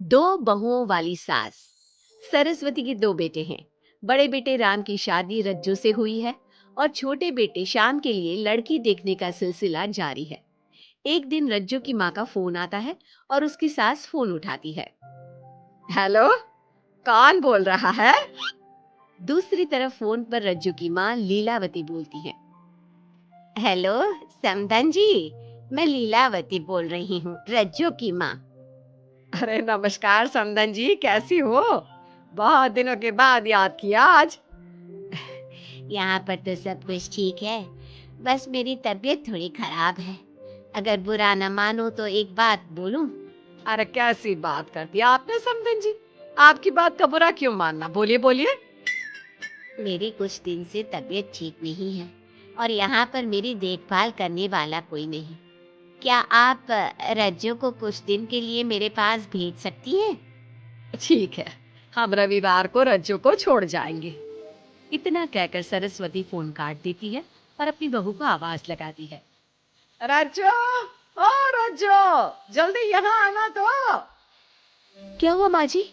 दो बहुओं वाली सास। सरस्वती के दो बेटे हैं। बड़े बेटे राम की शादी रज्जू से हुई है और छोटे बेटे श्याम के लिए लड़की देखने का सिलसिला जारी है। एक दिन रज्जू की माँ का फोन आता है और उसकी सास फोन उठाती है। हेलो, कौन बोल रहा है? दूसरी तरफ फोन पर रज्जू की माँ लीलावती बोलती है। हेलो समधन जी, मैं लीलावती बोल रही हूँ, रज्जू की माँ। अरे नमस्कार समधन जी, कैसी हो? बहुत दिनों के बाद याद किया आज। यहाँ पर तो सब कुछ ठीक है, बस मेरी तबीयत थोड़ी खराब है। अगर बुरा न मानो तो एक बात बोलूं? अरे कैसी बात कर दी आपने समधन जी, आपकी बात का बुरा क्यों मानना, बोलिए बोलिए। मेरी कुछ दिन से तबीयत ठीक नहीं है और यहाँ पर मेरी देखभाल करने वाला कोई नहीं। क्या आप रज्जू को कुछ दिन के लिए मेरे पास भेज सकती हैं? ठीक है, हम रविवार को रज्जू को छोड़ जाएंगे। इतना कहकर सरस्वती फोन काट देती है और अपनी बहू को आवाज लगाती है। रज्जू, ओ रज्जू, जल्दी यहाँ आना तो। क्या हुआ माँ जी,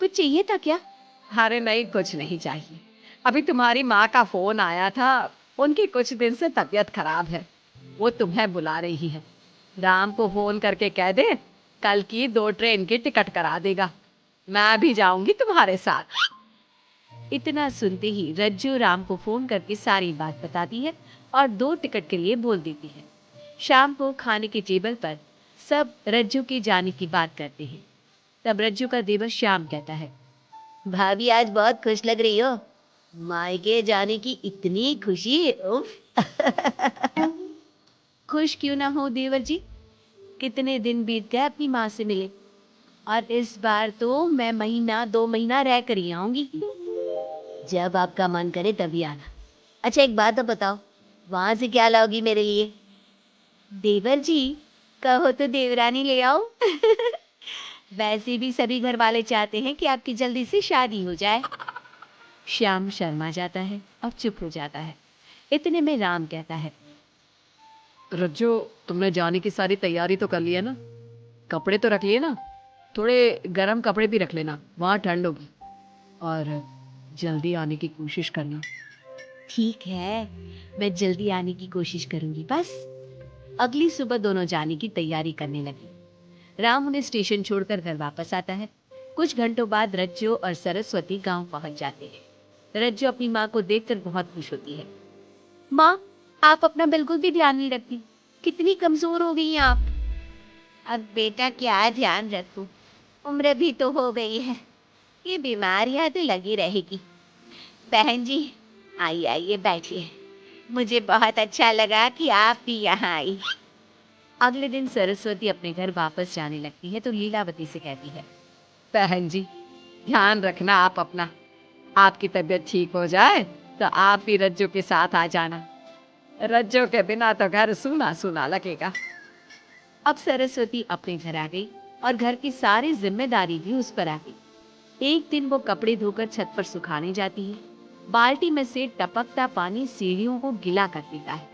कुछ चाहिए था क्या? अरे नहीं, कुछ नहीं चाहिए। अभी तुम्हारी माँ का फोन आया था, उनकी कुछ दिन से तबीयत खराब है, वो तुम्हें बुला रही है। राम को फोन करके कह दे कल की 2 ट्रेन की टिकट करा देगा, मैं भी जाऊंगी तुम्हारे साथ। इतना सुनते ही रज्जू राम को फोन करके सारी बात बताती है और 2 टिकट के लिए बोल देती है। शाम को खाने के टेबल पर सब रज्जू के जाने की बात करते हैं। तब रज्जू का देवर श्याम कहता है, भाभी आज बहुत खुश लग रही हो, मायके जाने की इतनी खुशी, उफ। खुश क्यों ना हो देवर जी, कितने दिन बीत गए अपनी माँ से मिले, और इस बार तो मैं महीना 2 महीना रह कर ही आऊंगी। जब आपका मन करे तभी आना। अच्छा एक बात तो बताओ, वहां से क्या लाओगी मेरे लिए? देवर जी, कहो तो देवरानी ले आओ। वैसे भी सभी घर वाले चाहते हैं कि आपकी जल्दी से शादी हो जाए। श्याम शर्मा जाता है और चुप हो जाता है। इतने में राम कहता है, रज्जू, तुमने जाने की सारी तैयारी तो कर ली है ना? कपड़े तो रख लिए ना? थोड़े गर्म कपड़े भी रख लेना, वहां ठंड होगी, और जल्दी आने की कोशिश करना। ठीक है, मैं जल्दी आने की कोशिश करूंगी। बस अगली सुबह दोनों जाने की तैयारी करने लगे। राम उन्हें स्टेशन छोड़कर घर वापस आता है। कुछ घंटों बाद रज्जू और सरस्वती गांव पहुंच जाते हैं। रज्जू अपनी माँ को देखकर बहुत खुश होती है। माँ, आप अपना बिल्कुल भी ध्यान नहीं रखती, कितनी कमजोर हो गई हैं आप। अब बेटा क्या ध्यान रखूं, उम्र भी तो हो गई है, ये बीमारियां तो लगी रहेगी। बहन जी, आइए आइए बैठिए, मुझे बहुत अच्छा लगा कि आप भी यहाँ आई। अगले दिन सरस्वती अपने घर वापस जाने लगती है तो लीलावती से कहती है, बहन जी, ध्यान रखना आप अपना, आपकी तबीयत ठीक हो जाए तो आप भी रज्जू के साथ आ जाना, रज्जू के बिना तो घर सूना सूना लगेगा। अब सरस्वती अपने घर आ गई और घर की सारी जिम्मेदारी भी उस पर आ गई। एक दिन वो कपड़े धोकर छत पर सुखाने जाती है। बाल्टी में से टपकता पानी सीढ़ियों को गीला कर देता है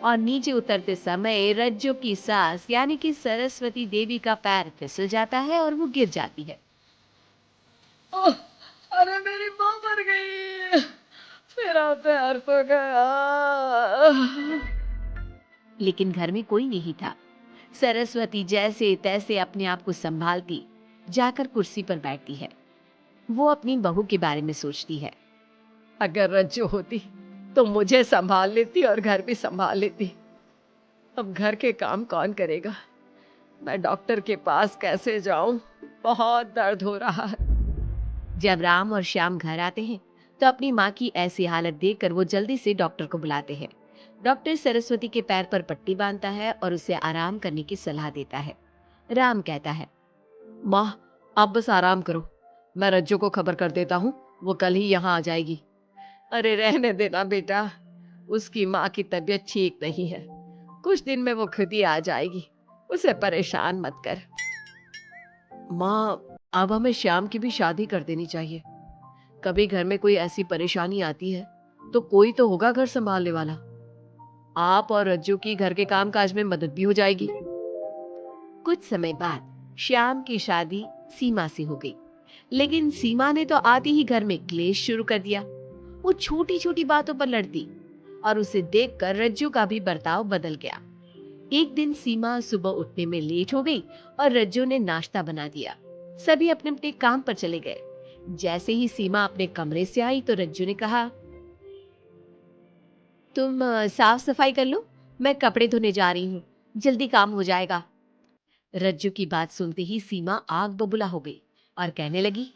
और नीचे उतरते समय रज्जू की सास यानी कि सरस्वती देवी का पैर फिसल जाता है और वो गिर जाती है। ओह, अरे मेरी माँ मर गई, मेरा पैर तो गया। लेकिन घर में कोई नहीं था। सरस्वती जैसे तैसे अपने आप को संभालती जाकर कुर्सी पर बैठती है। वो अपनी बहू के बारे में सोचती है, अगर रज्जू होती तो मुझे संभाल लेती और घर भी संभाल लेती। अब घर के काम कौन करेगा, मैं डॉक्टर के पास कैसे जाऊं, बहुत दर्द हो रहा है। जब राम और श्याम घर आते हैं तो अपनी माँ की ऐसी हालत देखकर वो जल्दी से डॉक्टर को बुलाते हैं। डॉक्टर सरस्वती के पैर पर पट्टी बांधता है और उसे आराम करने की सलाह देता है। राम कहता है, माँ, आप बस आराम करो, मैं रज्जू को खबर कर देता हूँ, वो कल ही यहाँ आ जाएगी। अरे रहने देना बेटा, उसकी माँ की तबीयत ठीक नहीं है, कुछ दिन में वो खुद ही आ जाएगी, उसे परेशान मत कर। माँ, अब हमें श्याम की भी शादी कर देनी चाहिए। कभी घर में कोई ऐसी परेशानी आती है तो कोई तो होगा घर संभालने वाला। आप और रज्जू की घर के काम काज में मदद भी हो जाएगी। कुछ समय बाद श्याम की शादी सीमा से हो गई, लेकिन सीमा ने तो आते ही घर में क्लेश शुरू कर दिया। वो छोटी छोटी बातों पर लड़ती और उसे देखकर रज्जू का भी बर्ताव बदल गया। एक दिन सीमा सुबह उठने में लेट हो गई और रज्जू ने नाश्ता बना दिया। सभी अपने अपने काम पर चले गए। जैसे ही सीमा अपने कमरे से आई तो रज्जू ने कहा, तुम साफ सफाई कर लो, मैं कपड़े धोने जा रही हूँ, जल्दी काम हो जाएगा। रज्जू की बात सुनते ही सीमा आग बबूला हो गई और कहने लगी,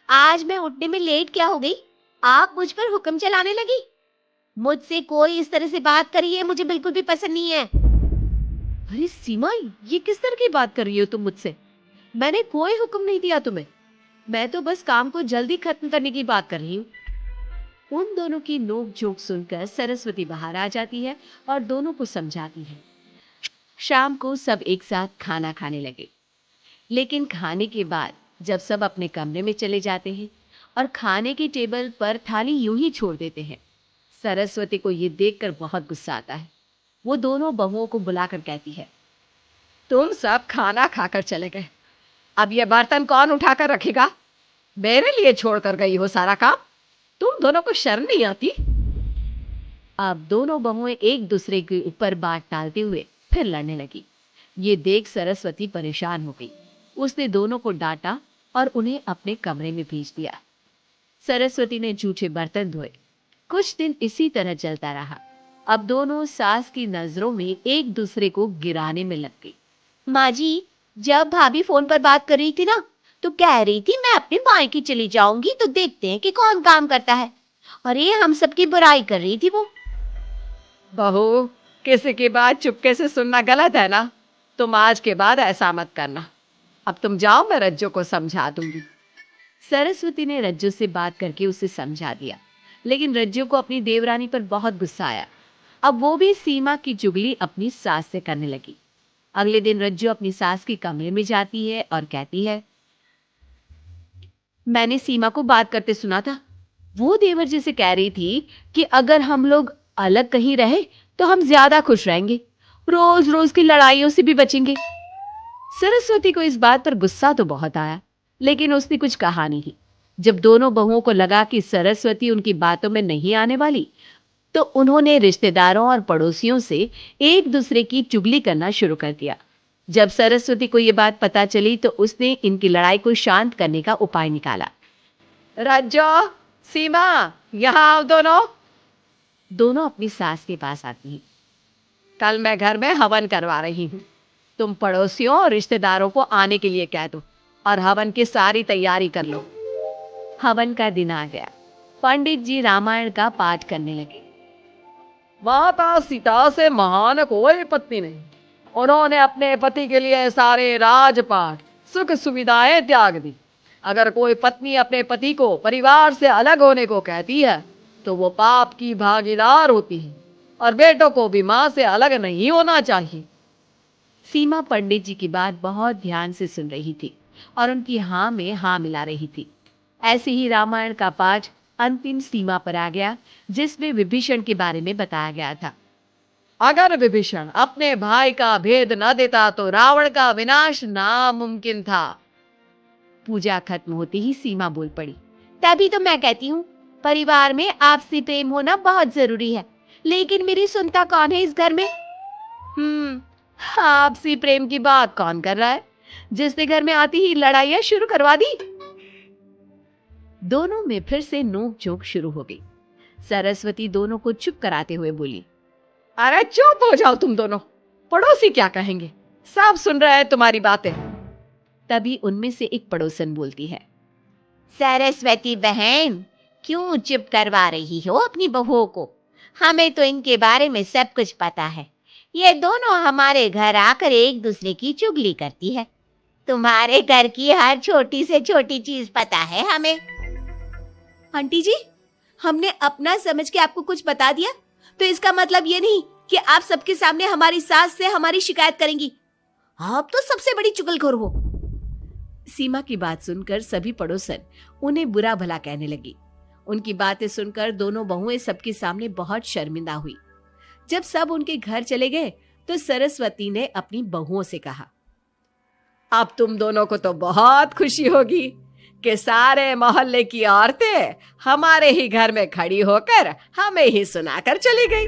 आज मैं उठने में लेट क्या हो गई? आप मुझ पर हुक्म चलाने लगी। मुझसे कोई इस तरह से बात करी है मुझे बिल्कुल भी पसंद नहीं है। अरे सीमा, ये किस तरह की बात कर रही हो तुम मुझसे? मैंने कोई हुक्म नहीं दिया तुम्हें। मैं तो बस काम को जल्दी खत्म करने की बात कर रही हूँ। उन दोनों की नोक झोंक सुनकर सरस्वती बाहर आ जाती है और दोनों को समझाती है। शाम को सब एक साथ खाना खाने लगे, लेकिन खाने के बाद जब सब अपने कमरे में चले जाते हैं और खाने की टेबल पर थाली यूं ही छोड़ देते हैं, सरस्वती को ये देखकर बहुत गुस्सा आता है। वो दोनों बहुओं को बुलाकर कहती है, तुम सब खाना खाकर चले गए, अब ये बर्तन कौन उठाकर रखेगा? मेरे लिए छोड़कर गई हो सारा काम। तुम दोनों को शर्म नहीं आती? अब दोनों बहुएं एक दूसरे के ऊपर बात डालते हुए फिर लड़ने लगी। ये देख सरस्वती परेशान हो गई। उसने दोनों को डांटा और उन्हें अपने कमरे में भेज दिया। सरस्वती ने जूठे बर्तन धोए। कुछ दिन इसी तरह चलता रहा। अब दोनों सास की नजरों में एक दूसरे को गिराने में लग गई। माँ जी, जब भाभी फोन पर बात कर रही थी ना, तो कह रही थी मैं अपने मायके चली जाऊंगी तो देखते हैं कि कौन काम करता है। अरे हम सबकी बुराई कर रही थी वो। बहू, किसी की बात चुपके से सुनना गलत है ना। तुम आज के बाद ऐसा मत करना। अब तुम जाओ, मैं रज्जू को समझा दूंगी। सरस्वती ने रज्जू से बात करके उसे समझा दिया, लेकिन रज्जू को अपनी देवरानी पर बहुत गुस्सा आया। अब वो भी सीमा की चुगली अपनी सास से करने लगी। अगले दिन रज्जू अपनी सास के कमरे में जाती है और कहती है, मैंने सीमा को बात करते सुना था। वो देवर जी से कह रही थी कि अगर हम लोग अलग कहीं रहे तो हम ज्यादा खुश रहेंगे, रोज रोज की लड़ाइयों से भी बचेंगे। सरस्वती को इस बात पर गुस्सा तो बहुत आया, लेकिन उसने कुछ कहा नहीं। जब दोनों बहुओं को लगा कि सरस्वती उनकी बातों में नहीं आने वाली, तो उन्होंने रिश्तेदारों और पड़ोसियों से एक दूसरे की चुगली करना शुरू कर दिया। जब सरस्वती को ये बात पता चली तो उसने इनकी लड़ाई को शांत करने का उपाय निकाला। रज्जो, सीमा, यहाँ आओ दोनों। दोनों अपनी सास के पास आती हैं। कल मैं घर में हवन करवा रही हूँ। तुम पड़ोसियों और रिश्तेदारों को आने के लिए कह दो और हवन की सारी तैयारी कर लो। हवन का दिन आ गया। पंडित जी रामायण का पाठ करने लगे। माता सीता से महान कोई पत्नी नहीं। उन्होंने अपने पति के लिए सारे राजपाट, सुख सुविधाएं त्याग दी। अगर कोई पत्नी अपने पति को परिवार से अलग होने को कहती है तो वो पाप की भागीदार होती है और बेटों को भी मां से अलग नहीं होना चाहिए। सीमा पंडित जी की बात बहुत ध्यान से सुन रही थी और उनकी हाँ में हाँ मिला रही थी। ऐसे ही रामायण का पाठ अंतिम सीमा पर आ गया, जिसमें विभीषण के बारे में बताया गया था। अगर विभीषण अपने भाई का भेद न देता तो रावण का विनाश नामुमकिन था। पूजा खत्म होते ही सीमा बोल पड़ी, तभी तो मैं कहती हूँ परिवार में आपसी प्रेम होना बहुत जरूरी है, लेकिन मेरी सुनता कौन है इस घर में? आपसी प्रेम की बात कौन कर रहा है, जिसने घर में आती ही लड़ाइयां शुरू करवा दी। दोनों में फिर से नोक झोंक शुरू हो गई। सरस्वती दोनों को चुप कराते हुए बोली, अरे चुप हो जाओ तुम दोनों, पड़ोसी क्या कहेंगे, सब सुन रहे हैं तुम्हारी बातें। तभी उनमें से एक पड़ोसन बोलती है, सरस्वती बहन, क्यों चुप करवा रही हो अपनी बहुओं को? हमें तो इनके बारे में सब कुछ पता है। ये दोनों हमारे घर आकर एक दूसरे की चुगली करती है। तुम्हारे घर की हर छोटी से छोटी चीज पता है हमें। आंटी जी, हमने अपना समझ के आपको कुछ बता दिया तो इसका मतलब ये नहीं कि आप सबके सामने हमारी सास से हमारी शिकायत करेंगी। आप तो सबसे बड़ी चुगलखोर हो। सीमा की बात सुनकर सभी पड़ोसन उन्हें बुरा भला कहने लगी। उनकी बातें सुनकर दोनों बहुएं सबके सामने बहुत शर्मिंदा हुई। जब सब उनके घर चले गए तो सरस्वती ने अपनी बहुओं से कहा, अब तुम दोनों को तो बहुत खुशी होगी कि सारे मोहल्ले की औरतें हमारे ही घर में खड़ी होकर हमें ही सुनाकर चली गई।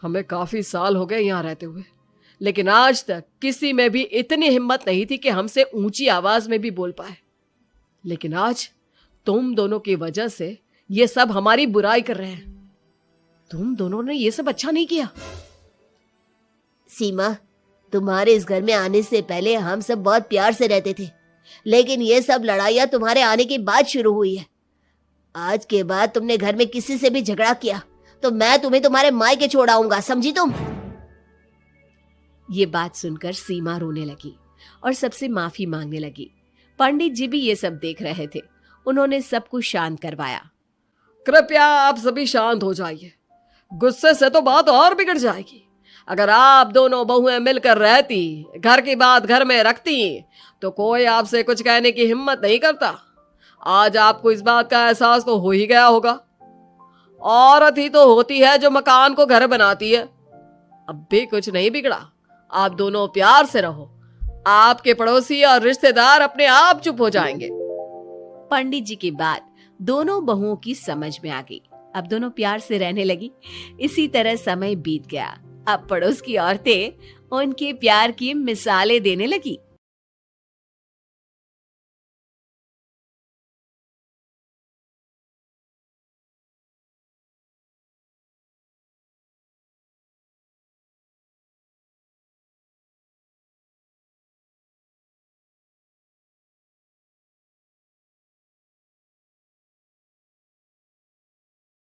हमें काफी साल हो गए यहाँ रहते हुए, लेकिन आज तक किसी में भी इतनी हिम्मत नहीं थी कि हमसे ऊंची आवाज में भी बोल पाए। लेकिन आज तुम दोनों की वजह से ये सब हमारी बुराई कर रहे हैं। तुम दोनों ने ये सब अच्छा नहीं किया। सीमा, तुम्हारे इस घर में आने से पहले हम सब बहुत प्यार से रहते थे, लेकिन ये सब लड़ाइयाँ तुम्हारे आने के बाद शुरू हुई है। आज के बाद तुमने घर में किसी से भी झगड़ा किया तो मैं तुम्हें तुम्हारे मायके छोड़ आऊंगा, समझी तुम? ये बात सुनकर सीमा रोने लगी और सबसे माफी मांगने लगी। पंडित जी भी ये सब देख रहे थे। उन्होंने सबको शांत करवाया। कृपया आप सभी शांत हो जाइए, गुस्से से तो बात और बिगड़ जाएगी। अगर आप दोनों बहुएं मिलकर रहती, घर की बात घर में रखती, तो कोई आपसे कुछ कहने की हिम्मत नहीं करता। आज आपको इस बात का एहसास तो हो ही गया होगा। औरत ही तो होती है जो मकान को घर बनाती है। अब भी कुछ नहीं बिगड़ा, आप दोनों प्यार से रहो। आपके पड़ोसी और रिश्तेदार अपने आप चुप हो जाएंगे। पंडित जी की बात दोनों बहुओं की समझ में आ गई। अब दोनों प्यार से रहने लगी। इसी तरह समय बीत गया। अब पड़ोस की औरतें उनके प्यार की मिसालें देने लगी।